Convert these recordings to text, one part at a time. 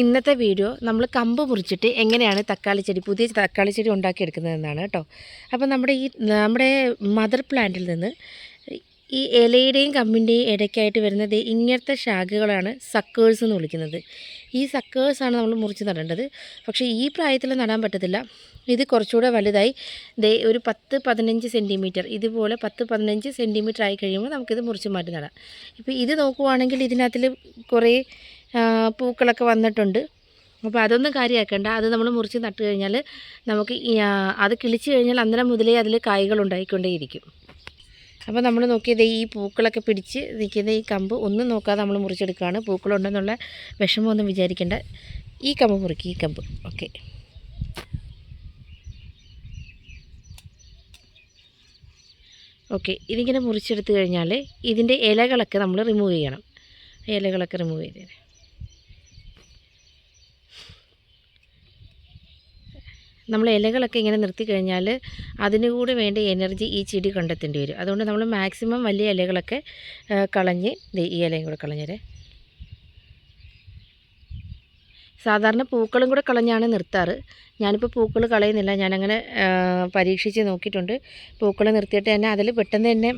ഇന്നത്തെ വീഡിയോ നമ്മൾ കമ്പ് മുറിച്ചിട്ട് എങ്ങനെയാണ് പുതിയ തക്കാളി ചെടി ഉണ്ടാക്കിയെടുക്കുന്നതെന്നാണ് കേട്ടോ. അപ്പോൾ നമ്മുടെ മദർ പ്ലാന്റിൽ നിന്ന് ഈ ഇലയുടെയും കമ്പിൻ്റെയും ഇടയ്ക്കായിട്ട് വരുന്നത് ഇങ്ങനത്തെ ശാഖകളാണ് സക്കേഴ്സ് എന്ന് വിളിക്കുന്നത്. ഈ സക്കേഴ്സാണ് നമ്മൾ മുറിച്ച് നടേണ്ടത്. പക്ഷേ ഈ പ്രായത്തിൽ നടാൻ പറ്റത്തില്ല. ഇത് കുറച്ചുകൂടെ വലുതായി ഒരു 10-15 സെൻറ്റിമീറ്റർ, ഇതുപോലെ 10-15 സെൻറ്റിമീറ്റർ ആയി കഴിയുമ്പോൾ നമുക്കിത് മുറിച്ച് മാറ്റി നടാം. ഇപ്പോൾ ഇത് നോക്കുവാണെങ്കിൽ ഇതിനകത്തിൽ കുറേ പൂക്കളൊക്കെ വന്നിട്ടുണ്ട്. അപ്പോൾ അതൊന്നും കാര്യമാക്കേണ്ട. അത് നമ്മൾ മുറിച്ച് നട്ട് കഴിഞ്ഞാൽ നമുക്ക് അത് കിളിച്ച് കഴിഞ്ഞാൽ അന്നേരം മുതലേ അതിൽ കായ്കൾ ഉണ്ടായിക്കൊണ്ടേയിരിക്കും. അപ്പോൾ നമ്മൾ നോക്കിയത് ഈ പൂക്കളൊക്കെ പിടിച്ച് നിൽക്കുന്ന ഈ കമ്പ് ഒന്നും നോക്കാതെ നമ്മൾ മുറിച്ചെടുക്കുകയാണ്. പൂക്കളുണ്ടെന്നുള്ള വിഷമമൊന്നും വിചാരിക്കേണ്ട. ഈ കമ്പ് മുറിക്കുക, ഈ കമ്പ്. Okay, okay. ഇതിങ്ങനെ മുറിച്ചെടുത്ത് കഴിഞ്ഞാൽ ഇതിൻ്റെ ഇലകളൊക്കെ നമ്മൾ റിമൂവ് ചെയ്യണം. ഇലകളൊക്കെ റിമൂവ് ചെയ്തേനെ. നമ്മൾ ഇലകളൊക്കെ ഇങ്ങനെ നിർത്തി കഴിഞ്ഞാൽ അതിന് കൂടി വേണ്ട എനർജി ഈ ചെടി കണ്ടെത്തേണ്ടി വരും. അതുകൊണ്ട് നമ്മൾ മാക്സിമം വലിയ ഇലകളൊക്കെ കളഞ്ഞ് ഈ ഇലയും കൂടെ കളഞ്ഞേരെ. സാധാരണ പൂക്കളും കൂടെ കളഞ്ഞാണ് നിർത്താറ്. ഞാനിപ്പോൾ പൂക്കൾ കളയുന്നില്ല. ഞാനങ്ങനെ പരീക്ഷിച്ച് നോക്കിയിട്ടുണ്ട്. പൂക്കൾ നിർത്തിയിട്ട് തന്നെ അതിൽ പെട്ടെന്ന് തന്നെ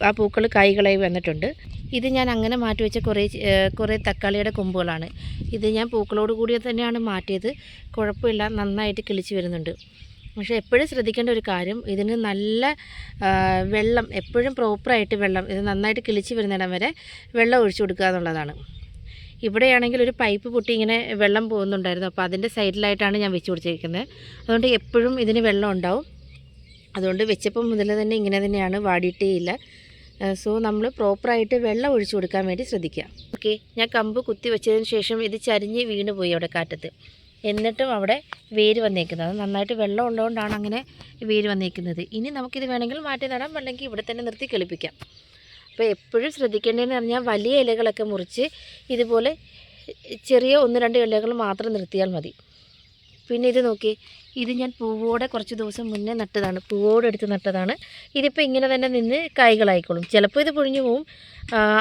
ആ പൂക്കൾ കായ്കളായി വന്നിട്ടുണ്ട്. ഇത് ഞാൻ അങ്ങനെ മാറ്റി വെച്ച കുറേ തക്കാളിയുടെ കൊമ്പുകളാണ്. ഇത് ഞാൻ പൂക്കളോട് കൂടി തന്നെയാണ് മാറ്റിയത്. കുഴപ്പമില്ല, നന്നായിട്ട് കിളിച്ച് വരുന്നുണ്ട്. പക്ഷേ എപ്പോഴും ശ്രദ്ധിക്കേണ്ട ഒരു കാര്യം, ഇതിന് നല്ല വെള്ളം, എപ്പോഴും പ്രോപ്പറായിട്ട് വെള്ളം, ഇത് നന്നായിട്ട് കിളിച്ച് വരുന്നിടം വരെ വെള്ളം ഒഴിച്ചു കൊടുക്കുക എന്നുള്ളതാണ്. ഇവിടെയാണെങ്കിൽ ഒരു പൈപ്പ് പൊട്ടി ഇങ്ങനെ വെള്ളം പോകുന്നുണ്ടായിരുന്നു. അപ്പോൾ അതിൻ്റെ സൈഡിലായിട്ടാണ് ഞാൻ വെച്ച് കൊടുത്തിരിക്കുന്നത്. അതുകൊണ്ട് എപ്പോഴും ഇതിന് വെള്ളം ഉണ്ടാവും. അതുകൊണ്ട് വെച്ചപ്പം മുതൽ തന്നെ ഇങ്ങനെ തന്നെയാണ്, വാടിയിട്ടേ ഇല്ല. സോ നമ്മൾ പ്രോപ്പറായിട്ട് വെള്ളം ഒഴിച്ചു കൊടുക്കാൻ വേണ്ടി ശ്രദ്ധിക്കുക. ഓക്കെ, ഞാൻ കമ്പ് കുത്തി വെച്ചതിന് ശേഷം ഇത് ചരിഞ്ഞ് വീണ് പോയി അവിടെ കാറ്റത്ത്. എന്നിട്ടും അവിടെ വേര് വന്നേക്കുന്നത്, നന്നായിട്ട് വെള്ളം ഉള്ളതുകൊണ്ടാണ് അങ്ങനെ വേര് വന്നേക്കുന്നത്. ഇനി നമുക്കിത് വേണമെങ്കിൽ മാറ്റി നടാം, അല്ലെങ്കിൽ ഇവിടെ തന്നെ നിർത്തി കിളിപ്പിക്കാം. അപ്പോൾ എപ്പോഴും ശ്രദ്ധിക്കേണ്ടതെന്ന് പറഞ്ഞാൽ വലിയ ഇലകളൊക്കെ മുറിച്ച് ഇതുപോലെ ചെറിയ 1-2 ഇലകൾ മാത്രം നിർത്തിയാൽ മതി. പിന്നെ ഇത് നോക്കി, ഇത് ഞാൻ പൂവോടെ കുറച്ച് ദിവസം മുന്നേ നട്ടതാണ്, പൂവോടെ എടുത്ത് നട്ടതാണ്. ഇതിപ്പോൾ ഇങ്ങനെ തന്നെ നിന്ന് കായ്കളായിക്കോളും. ചിലപ്പോൾ ഇത് പൊഴിഞ്ഞു പോവും,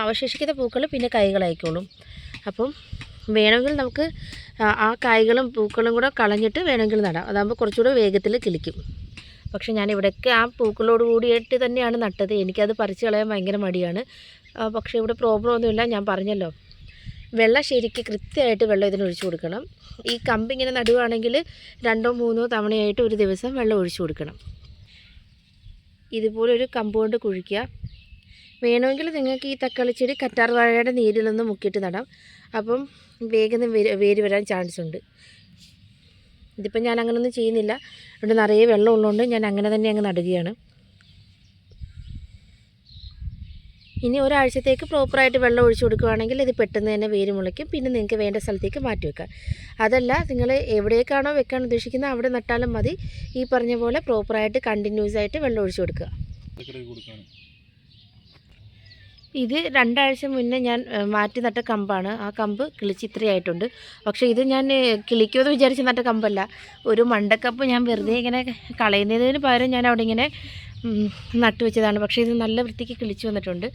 അവശേഷിക്കുന്ന പൂക്കൾ പിന്നെ കായ്കളായിക്കോളും. അപ്പം വേണമെങ്കിൽ നമുക്ക് ആ കായ്കളും പൂക്കളും കൂടെ കളഞ്ഞിട്ട് വേണമെങ്കിൽ നടാം. അതാകുമ്പോൾ കുറച്ചുകൂടെ വേഗത്തിൽ കിളിക്കും. പക്ഷേ ഞാൻ ഇവിടെയൊക്കെ ആ പൂക്കളോട് കൂടിയിട്ട് തന്നെയാണ് നട്ടത്. എനിക്കത് പറിച്ച് കളയാൻ ഭയങ്കര മടിയാണ്. പക്ഷേ ഇവിടെ പ്രോബ്ലം ഒന്നുമില്ല. ഞാൻ പറഞ്ഞല്ലോ, വെള്ളം ശരിക്ക് കൃത്യമായിട്ട് വെള്ളം ഇതിന് ഒഴിച്ചു കൊടുക്കണം. ഈ കമ്പിങ്ങനെ നടുവാണെങ്കിൽ 2-3 തവണയായിട്ട് ഒരു ദിവസം വെള്ളം ഒഴിച്ചു കൊടുക്കണം. ഇതുപോലൊരു കമ്പ് കൊണ്ട് കുഴിക്കുക. വേണമെങ്കിൽ നിങ്ങൾക്ക് ഈ തക്കാളി ചെടി കറ്റാർ വാഴയുടെ നീരിലൊന്ന് മുക്കിയിട്ട് നടാം. അപ്പം വേഗം വേര് വരാൻ ചാൻസ് ഉണ്ട്. ഇതിപ്പോൾ ഞാൻ അങ്ങനെയൊന്നും ചെയ്യുന്നില്ല. അവിടെ നിറയെ വെള്ളം ഉള്ളതുകൊണ്ട് ഞാൻ അങ്ങനെ തന്നെ അങ്ങ് നടുകയാണ്. ഇനി ഒരാഴ്ചത്തേക്ക് പ്രോപ്പറായിട്ട് വെള്ളം ഒഴിച്ചു കൊടുക്കുകയാണെങ്കിൽ ഇത് പെട്ടെന്ന് തന്നെ വേര് മുളയ്ക്കും. പിന്നെ നിങ്ങൾക്ക് വേണ്ട സ്ഥലത്തേക്ക് മാറ്റി വെക്കാം. അതല്ല, നിങ്ങൾ എവിടേക്കാണോ വെക്കാൻ ഉദ്ദേശിക്കുന്നത് അവിടെ നട്ടാലും മതി. ഈ പറഞ്ഞ പോലെ പ്രോപ്പറായിട്ട് കണ്ടിന്യൂസ് ആയിട്ട് വെള്ളം ഒഴിച്ചു കൊടുക്കുക. ഇത് 2 ആഴ്ച മുന്നേ ഞാൻ മാറ്റി നട്ട കമ്പാണ്. ആ കമ്പ് കിളിച്ച് ഇത്രയായിട്ടുണ്ട്. പക്ഷേ ഇത് ഞാൻ കിളിക്കുമെന്ന് വിചാരിച്ച് നട്ട കമ്പല്ല. ഒരു മണ്ടക്കപ്പ് ഞാൻ വെറുതെ ഇങ്ങനെ കളയുന്നതിന് പകരം ഞാൻ അവിടെ ഇങ്ങനെ നട്ടു വെച്ചതാണ്. പക്ഷേ ഇത് നല്ല വൃത്തിക്ക് കിളിച്ച് വന്നിട്ടുണ്ട്.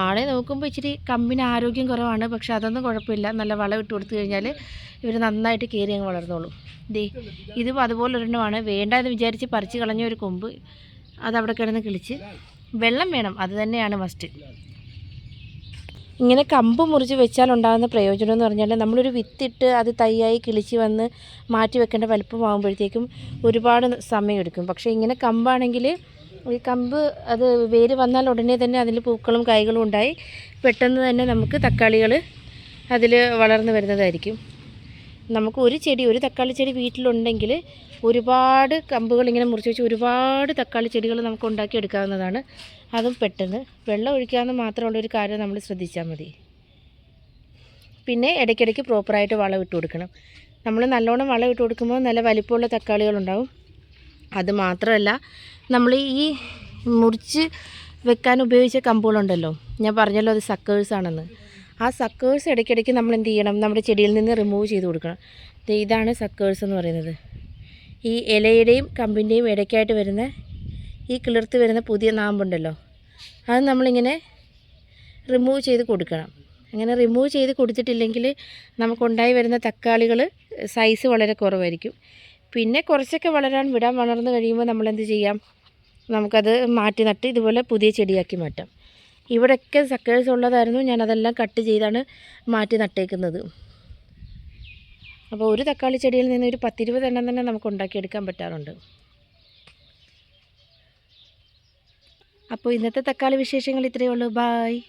ആളെ നോക്കുമ്പോൾ ഇച്ചിരി കമ്പിന് ആരോഗ്യം കുറവാണ്. പക്ഷേ അതൊന്നും കുഴപ്പമില്ല. നല്ല വളം ഇട്ട് കൊടുത്തു കഴിഞ്ഞാൽ ഇവർ നന്നായിട്ട് കയറി അങ്ങ് വളർന്നോളും. ഇതും അതുപോലെ ഒരെണ്ണമാണ്. വേണ്ട എന്ന് വിചാരിച്ച് പറിച്ച് കളഞ്ഞ ഒരു കൊമ്പ് അതവിടെ കിടന്ന് കിളിച്ച്. വെള്ളം വേണം, അത് തന്നെയാണ് മസ്റ്റ്. ഇങ്ങനെ കമ്പ് മുറിച്ച് വെച്ചാൽ ഉണ്ടാകുന്ന പ്രയോജനം എന്ന് പറഞ്ഞാൽ, നമ്മളൊരു വിത്തിട്ട് അത് തൈയായി കിളിച്ച് വന്ന് മാറ്റി വെക്കേണ്ട വലുപ്പമാകുമ്പോഴത്തേക്കും ഒരുപാട് സമയമെടുക്കും. പക്ഷേ ഇങ്ങനെ കമ്പാണെങ്കിൽ ഈ കമ്പ് അത് വേര് വന്നാൽ ഉടനെ തന്നെ അതിൽ പൂക്കളും കായ്കളും ഉണ്ടായി പെട്ടെന്ന് തന്നെ നമുക്ക് തക്കാളികൾ അതിൽ വളർന്നു വരുന്നതായിരിക്കും. നമുക്ക് ഒരു തക്കാളി ചെടി വീട്ടിലുണ്ടെങ്കിൽ ഒരുപാട് കമ്പുകൾ ഇങ്ങനെ മുറിച്ച് വെച്ച് ഒരുപാട് തക്കാളി ചെടികൾ നമുക്ക് ഉണ്ടാക്കിയെടുക്കാവുന്നതാണ്. അതും പെട്ടെന്ന്. വെള്ളം ഒഴിക്കാമെന്ന് മാത്രമുള്ളൊരു കാര്യം നമ്മൾ ശ്രദ്ധിച്ചാൽ മതി. പിന്നെ ഇടയ്ക്കിടയ്ക്ക് പ്രോപ്പറായിട്ട് വളം ഇട്ട് കൊടുക്കണം. നമ്മൾ നല്ലോണം വളം ഇട്ട് കൊടുക്കുമ്പോൾ നല്ല വലിപ്പമുള്ള തക്കാളികളുണ്ടാവും. അത് മാത്രമല്ല, നമ്മൾ ഈ മുറിച്ച് വെക്കാൻ ഉപയോഗിച്ച കമ്പുകളുണ്ടല്ലോ, ഞാൻ പറഞ്ഞല്ലോ അത് സക്കേഴ്സാണെന്ന്. ആ സക്കേഴ്സ് ഇടയ്ക്കിടയ്ക്ക് നമ്മൾ എന്ത് ചെയ്യണം, നമ്മുടെ ചെടിയിൽ നിന്ന് റിമൂവ് ചെയ്ത് കൊടുക്കണം. ഇതാണ് സക്കേഴ്സ് എന്ന് പറയുന്നത്. ഈ ഇലയുടെയും കമ്പിൻ്റെയും ഇടയ്ക്കായിട്ട് വരുന്ന ഈ കിളിർത്ത് വരുന്ന പുതിയ നാമ്പുണ്ടല്ലോ, അത് നമ്മളിങ്ങനെ റിമൂവ് ചെയ്ത് കൊടുക്കണം. അങ്ങനെ റിമൂവ് ചെയ്ത് കൊടുത്തിട്ടില്ലെങ്കിൽ നമുക്കുണ്ടായി വരുന്ന തക്കാളികൾ സൈസ് വളരെ കുറവായിരിക്കും. പിന്നെ കുറച്ചൊക്കെ വളരാൻ വിടാം. വളർന്നു കഴിയുമ്പോൾ നമ്മളെന്ത് ചെയ്യാം, നമുക്കത് മാറ്റി നട്ട് ഇതുപോലെ പുതിയ ചെടിയാക്കി മാറ്റാം. ഇവിടെയൊക്കെ സക്കേഴ്സ് ഉള്ളതായിരുന്നു, ഞാനതെല്ലാം കട്ട് ചെയ്താണ് മാറ്റി നട്ടേക്കുന്നത്. അപ്പോൾ ഒരു തക്കാളി ചെടിയിൽ നിന്ന് ഒരു 10-20 എണ്ണം തന്നെ നമുക്ക് ഉണ്ടാക്കിയെടുക്കാൻ പറ്റാറുണ്ട്. അപ്പോൾ ഇന്നത്തെ തക്കാളി വിശേഷങ്ങൾ ഇത്രയേ ഉള്ളൂ. ബായ്.